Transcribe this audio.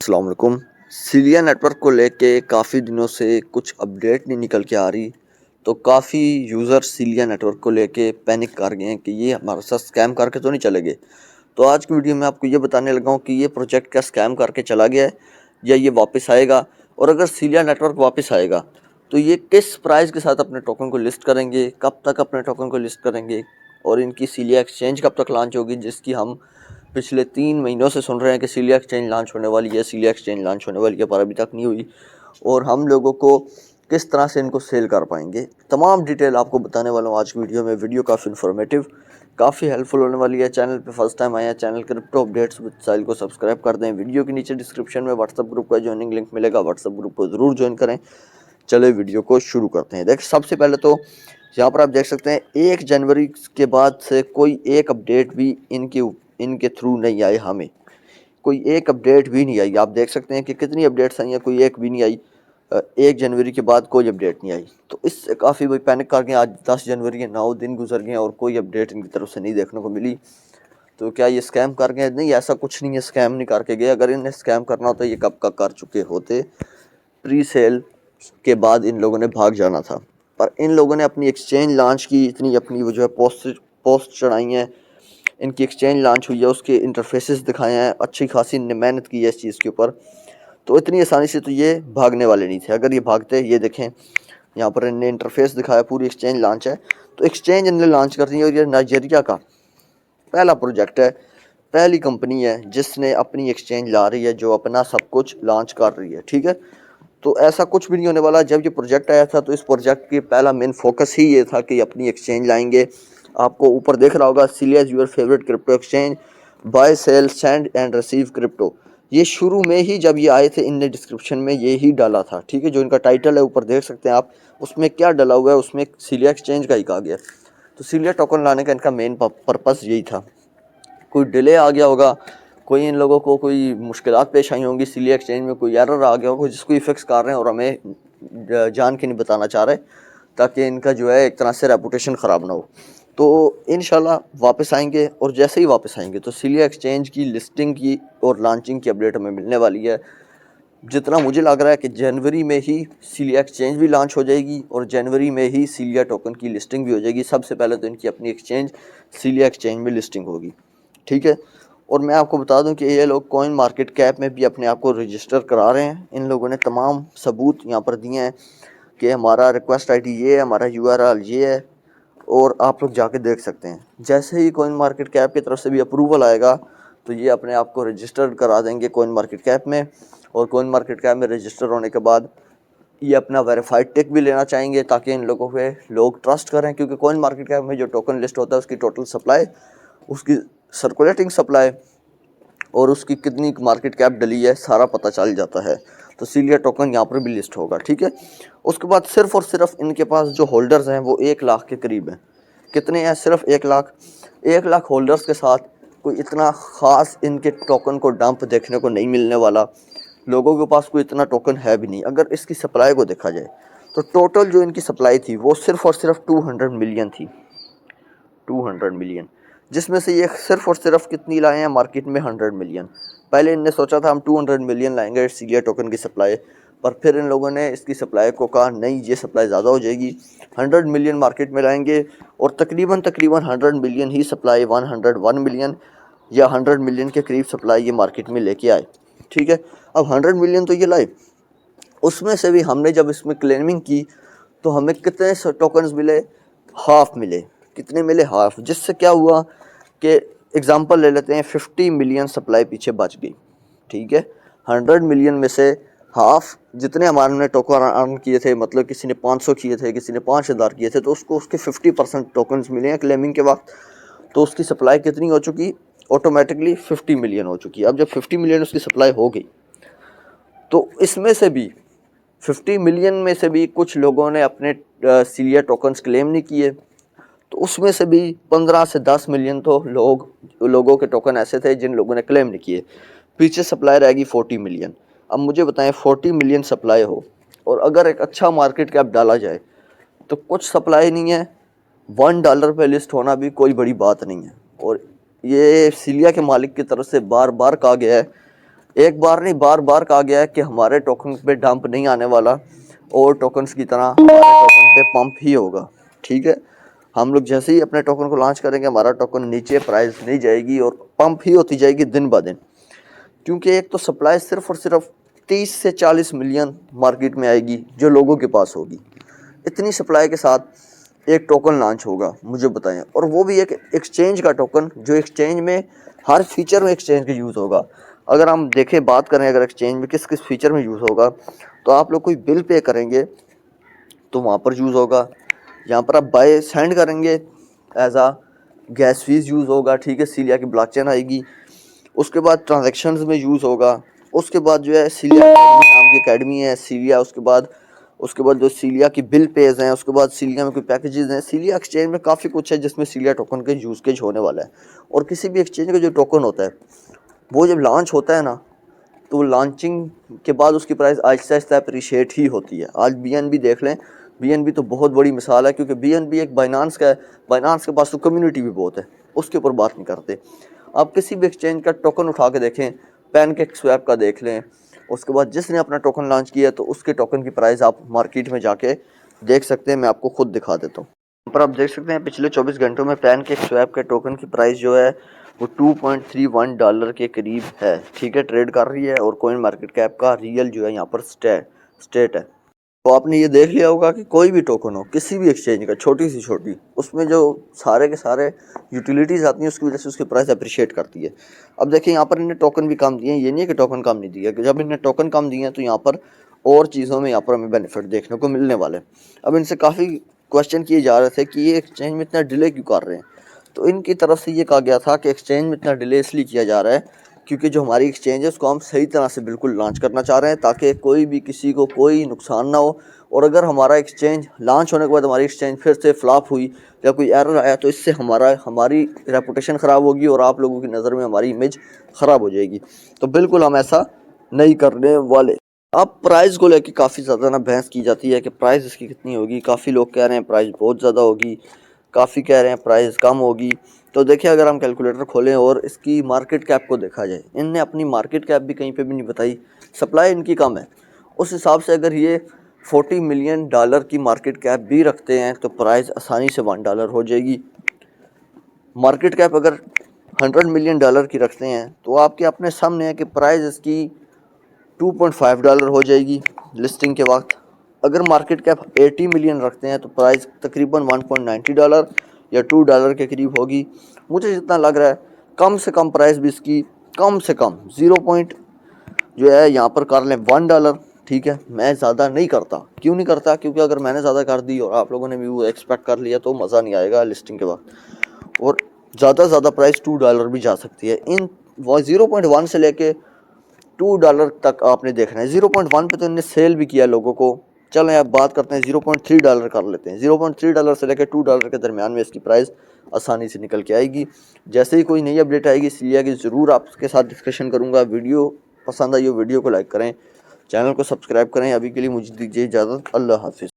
अस्सलाम वालेकुम। सीलिया नेटवर्क को लेके काफ़ी दिनों से कुछ अपडेट नहीं निकल के आ रही, तो काफ़ी यूज़र सीलिया नेटवर्क को लेके पैनिक कर गए हैं कि ये हमारे साथ स्कैम करके तो नहीं चले गए। तो आज की वीडियो में आपको ये बताने लगा हूँ कि ये प्रोजेक्ट क्या स्कैम करके चला गया है या ये वापस आएगा, और अगर सीलिया नेटवर्क वापस आएगा तो ये किस प्राइस के साथ अपने टोकन को लिस्ट करेंगे, कब तक अपने टोकन को लिस्ट करेंगे, और इनकी सीलिया एक्सचेंज कब तक लॉन्च होगी, जिसकी हम पिछले 3 महीनों से सुन रहे हैं कि सीलिया एक्सचेंज लॉन्च होने वाली है, सीलिया एक्सचेंज लॉन्च होने वाली है, पर अभी तक नहीं हुई। और हम लोगों को किस तरह से इनको सेल कर पाएंगे, तमाम डिटेल आपको बताने वाला हूँ आज की वीडियो में। वीडियो काफ़ी इन्फॉर्मेटिव, काफ़ी हेल्पफुल होने वाली है। चैनल पे फर्स्ट टाइम आया, चैनल क्रिप्टो अपडेट्स विद साहिल को सब्सक्राइब कर दें। वीडियो के नीचे डिस्क्रिप्शन में व्हाट्सअप ग्रुप का ज्वाइनिंग लिंक मिलेगा, व्हाट्सअप ग्रुप को ज़रूर ज्वाइन करें। चले वीडियो को शुरू करते हैं। देखिए, सबसे पहले तो यहाँ पर आप देख सकते हैं 1 जनवरी के बाद से कोई एक अपडेट भी इनके थ्रू नहीं आई। हमें कोई एक अपडेट भी नहीं आई। आप देख सकते हैं कि कितनी अपडेट्स आई हैं, कोई एक भी नहीं आई। 1 जनवरी के बाद कोई अपडेट नहीं आई, तो इससे काफ़ी भाई पैनिक कर गए। आज 10 जनवरी है, 9 दिन गुजर गए और कोई अपडेट इनकी तरफ से नहीं देखने को मिली। तो क्या ये स्कैम कर गए? नहीं, ऐसा कुछ नहीं है, स्कैम नहीं करके गए। अगर इन्हें स्कैम करना होता ये कब का कर चुके होते। प्री सेल के बाद इन लोगों ने भाग जाना था, पर इन लोगों ने अपनी एक्सचेंज लॉन्च की, इतनी अपनी वो जो है पोस्ट चढ़ाई हैं, इनकी एक्सचेंज लॉन्च हुई है, उसके इंटरफेसेस दिखाए हैं, अच्छी खासी मेहनत की है इस चीज़ के ऊपर। तो इतनी आसानी से तो ये भागने वाले नहीं थे। अगर ये भागते, ये देखें यहाँ पर इन्हें इंटरफेस दिखाया, पूरी एक्सचेंज लॉन्च है। तो एक्सचेंज इन्हें लॉन्च कर दी है, और ये नाइजीरिया का पहला प्रोजेक्ट है, पहली कंपनी है जिसने अपनी एक्सचेंज ला रही है, जो अपना सब कुछ लॉन्च कर रही है। ठीक है, तो ऐसा कुछ भी नहीं होने वाला। जब ये प्रोजेक्ट आया था तो इस प्रोजेक्ट की पहला मेन फोकस ही ये था कि अपनी एक्सचेंज लाएंगे। आपको ऊपर देख रहा होगा, Celia is your favourite crypto exchange, buy sell send and receive crypto. ये शुरू में ही जब ये आए थे, इनने डिस्क्रिप्शन में ये ही डाला था। ठीक है, जो इनका टाइटल है ऊपर देख सकते हैं आप, उसमें क्या डाला हुआ है, उसमें सीलिया एक्सचेंज का ही कहा गया। तो सीलिया टोकन लाने का इनका मेन पर्पस यही था। कोई डिले आ गया होगा, कोई इन लोगों को कोई मुश्किलात पेश आई होंगी, सीलिया एक्सचेंज में कोई एरर आ गया होगा जिसको ये फिक्स कर रहे हैं और हमें जान के नहीं बताना चाह रहे, ताकि इनका जो है एक तरह से रेपुटेशन ख़राब ना हो। तो इंशाल्लाह वापस आएंगे, और जैसे ही वापस आएंगे तो सीलिया एक्सचेंज की लिस्टिंग की और लॉन्चिंग की अपडेट हमें मिलने वाली है। जितना मुझे लग रहा है कि जनवरी में ही सीलिया एक्सचेंज भी लॉन्च हो जाएगी, और जनवरी में ही सीलिया टोकन की लिस्टिंग भी हो जाएगी। सबसे पहले तो इनकी अपनी एक्सचेंज सीलिया एक्सचेंज में लिस्टिंग होगी। ठीक है, और मैं आपको बता दूं कि ये लोग कॉइन मार्केट कैप में भी अपने आप को रजिस्टर करा रहे हैं। इन लोगों ने तमाम सबूत यहाँ पर दिए हैं कि हमारा रिक्वेस्ट आईडी ये है, हमारा यूआरएल ये है, और आप लोग जाके देख सकते हैं। जैसे ही कॉइन मार्केट कैप की तरफ से भी अप्रूवल आएगा तो ये अपने आप को रजिस्टर करा देंगे कॉइन मार्केट कैप में, और कॉइन मार्केट कैप में रजिस्टर होने के बाद ये अपना वेरीफाइड टिक भी लेना चाहेंगे, ताकि इन लोगों पे लोग ट्रस्ट करें। क्योंकि कॉइन मार्केट कैप में जो टोकन लिस्ट होता है उसकी टोटल सप्लाई, उसकी सर्कुलेटिंग सप्लाई और उसकी कितनी मार्केट कैप डली है, सारा पता चल जाता है। तो सीलिया टोकन यहाँ पर भी लिस्ट होगा। ठीक है, उसके बाद सिर्फ और सिर्फ इनके पास जो होल्डर्स हैं वो 1 लाख के करीब हैं। कितने हैं? सिर्फ 1 लाख। 1 लाख होल्डर्स के साथ कोई इतना ख़ास इनके टोकन को डंप देखने को नहीं मिलने वाला। लोगों के पास कोई इतना टोकन है भी नहीं। अगर इसकी सप्लाई को देखा जाए तो टोटल जो इनकी सप्लाई थी वो सिर्फ और सिर्फ 200 मिलियन थी। 200 मिलियन, जिसमें से ये सिर्फ और सिर्फ कितनी लाए हैं मार्केट में? 100 मिलियन। पहले इनने सोचा था हम 200 मिलियन लाएंगे सीलिया टोकन की सप्लाई, पर फिर इन लोगों ने इसकी सप्लाई को कहा नहीं, ये सप्लाई ज़्यादा हो जाएगी, 100 मिलियन मार्केट में लाएंगे। और तकरीबन 100 मिलियन ही सप्लाई, 101 मिलियन या 100 मिलियन के करीब सप्लाई ये मार्केट में लेके आए। ठीक है, अब 100 मिलियन तो ये लाए, उसमें से भी हमने जब इसमें क्लेमिंग की तो हमें कितने टोकन्स मिले? हाफ मिले। कितने मिले? हाफ। जिससे क्या हुआ कि एग्जांपल ले लेते हैं, 50 मिलियन सप्लाई पीछे बच गई। ठीक है, 100 मिलियन में से हाफ, जितने हमारे टोकन अर्न किए थे, मतलब किसी ने 500 किए थे, किसी ने 5000 किए थे, तो उसको उसके 50% टोकन्स मिले हैं क्लेमिंग के वक्त। तो उसकी सप्लाई कितनी हो चुकी? ऑटोमेटिकली 50 मिलियन हो चुकी। अब जब 50 मिलियन उसकी सप्लाई हो गई तो इसमें से भी 50 मिलियन में से भी कुछ लोगों ने अपने सीलिया टोकन्स क्लेम नहीं किए, तो उसमें से भी 15 से 10 मिलियन तो लोगों के टोकन ऐसे थे जिन लोगों ने क्लेम नहीं किए। पीछे सप्लाई रहेगी 40 मिलियन। अब मुझे बताएं, 40 मिलियन सप्लाई हो और अगर एक अच्छा मार्केट कैप डाला जाए तो कुछ सप्लाई नहीं है, $1 पे लिस्ट होना भी कोई बड़ी बात नहीं है। और ये सीलिया के मालिक की तरफ से बार बार कहा गया है एक बार नहीं बार बार कहा गया है कि हमारे टोकन पे डंप नहीं आने वाला और टोकन्स की तरह हमारे टोकन पे पंप ही होगा। ठीक है, हम लोग जैसे ही अपने टोकन को लॉन्च करेंगे हमारा टोकन नीचे प्राइस नहीं जाएगी और पंप ही होती जाएगी दिन ब दिन, क्योंकि एक तो सप्लाई सिर्फ और सिर्फ 30 से 40 मिलियन मार्केट में आएगी जो लोगों के पास होगी। इतनी सप्लाई के साथ एक टोकन लॉन्च होगा, मुझे बताएं, और वो भी एक एक्सचेंज का टोकन जो एक्सचेंज में हर फीचर में एक्सचेंज का यूज़ होगा। अगर हम देखें बात करें अगर एक्सचेंज में किस किस फीचर में यूज़ होगा, तो आप लोग कोई बिल पे करेंगे तो वहाँ पर यूज़ होगा। यहाँ पर आप बाय सेंड करेंगे एज आ गैस फीस यूज़ होगा। ठीक है, सीलिया की ब्लॉकचेन आएगी। उसके बाद ट्रांजैक्शंस में यूज़ होगा। उसके बाद जो है सीलिया अकेडमी नाम की अकेडमी है सीलिया। उसके बाद जो सीलिया की बिल पेज हैं, उसके बाद सीलिया में कोई पैकेजेस हैं। सीलिया एक्सचेंज में काफ़ी कुछ है जिसमें सीलिया टोकन के यूज़केज होने वाला है। और किसी भी एक्सचेंज का जो टोकन होता है वो जब लॉन्च होता है ना, तो लॉन्चिंग के बाद उसकी प्राइस आहिस्ता आहिस्ता अप्रिशिएट ही होती है। आज BNB देख लें, BNB तो बहुत बड़ी मिसाल है, क्योंकि BNB एक बाइनांस का है। बाइनांस के पास तो कम्युनिटी भी बहुत है, उसके ऊपर बात नहीं करते। आप किसी भी एक्सचेंज का टोकन उठा के देखें, पैनकेक स्वैप का देख लें, उसके बाद जिसने अपना टोकन लॉन्च किया तो उसके टोकन की प्राइस आप मार्केट में जाके देख सकते हैं। मैं आपको खुद दिखा देता हूँ। यहाँ पर आप देख सकते हैं पिछले 24 घंटों में पैनकेक स्वैप के टोकन की प्राइस जो है वो $2.31 के करीब है। ठीक है, ट्रेड कर रही है और कॉइन मार्केट कैप का रियल जो है यहाँ पर स्टेट है। तो आपने ये देख लिया होगा कि कोई भी टोकन हो किसी भी एक्सचेंज का, छोटी से छोटी, उसमें जो सारे के सारे यूटिलिटीज़ आती हैं उसकी वजह से उसकी प्राइस अप्रिशिएट करती है। अब देखिए यहाँ पर इन्हें टोकन भी कम दिए हैं, ये नहीं है कि टोकन कम नहीं दिया। जब इन्हें टोकन कम दिए हैं तो यहाँ पर और चीज़ों में यहाँ पर हमें बेनिफिट देखने को मिलने वाले। अब इनसे काफ़ी क्वेश्चन किए जा रहे थे कि ये एक्सचेंज में इतना डिले क्यों कर रहे हैं। तो इनकी तरफ से ये कहा गया था कि एक्सचेंज में इतना डिले इसलिए किया जा रहा है क्योंकि जो हमारी एक्सचेंज है उसको हम सही तरह से बिल्कुल लॉन्च करना चाह रहे हैं, ताकि कोई भी किसी को कोई नुकसान ना हो। और अगर हमारा एक्सचेंज लॉन्च होने के बाद हमारी एक्सचेंज फिर से फ्लॉप हुई या कोई एरर आया तो इससे हमारी रेपुटेशन ख़राब होगी और आप लोगों की नज़र में हमारी इमेज ख़राब हो जाएगी। तो बिल्कुल हम ऐसा नहीं करने वाले। अब प्राइस को लेके काफ़ी ज़्यादा ना बहस की जाती है कि प्राइस इसकी कितनी होगी। काफ़ी लोग कह रहे हैं प्राइस बहुत ज़्यादा होगी, काफ़ी कह रहे हैं प्राइस कम होगी। तो देखिए अगर हम कैलकुलेटर खोलें और इसकी मार्केट कैप को देखा जाए, इनने अपनी मार्केट कैप भी कहीं पे भी नहीं बताई, सप्लाई इनकी कम है। उस हिसाब से अगर ये $40 मिलियन की मार्केट कैप भी रखते हैं तो प्राइस आसानी से $1 हो जाएगी। मार्केट कैप अगर $100 मिलियन की रखते हैं तो आपके अपने सामने है कि प्राइस इसकी $2.5 हो जाएगी लिस्टिंग के वक्त। अगर मार्केट कैप 80 मिलियन रखते हैं तो प्राइस तकरीबन $1.90 या $2 के करीब होगी। मुझे जितना लग रहा है कम से कम प्राइस भी इसकी कम से कम 0 पॉइंट जो है यहाँ पर कर लें $1। ठीक है, मैं ज़्यादा नहीं करता। क्यों नहीं करता? क्योंकि अगर मैंने ज़्यादा कर दी और आप लोगों ने भी वो एक्सपेक्ट कर लिया तो मज़ा नहीं आएगा लिस्टिंग के वक्त। और ज़्यादा प्राइस $2 भी जा सकती है। इन 0.1 से लेके $2 तक आपने देखना है। 0.1 पे तो इन्होंने सेल भी किया लोगों को। चलें अब बात करते हैं $0.3 कर लेते हैं। $0.3 से लेकर $2 के दरमियान में इसकी प्राइस आसानी से निकल के आएगी। जैसे ही कोई नई अपडेट आएगी सीलिया की ज़रूर आपके साथ डिस्कशन करूँगा। वीडियो पसंद आई हो वीडियो को लाइक करें, चैनल को सब्सक्राइब करें। अभी के लिए मुझे दीजिए इजाज़त। अल्लाह हाफिज़।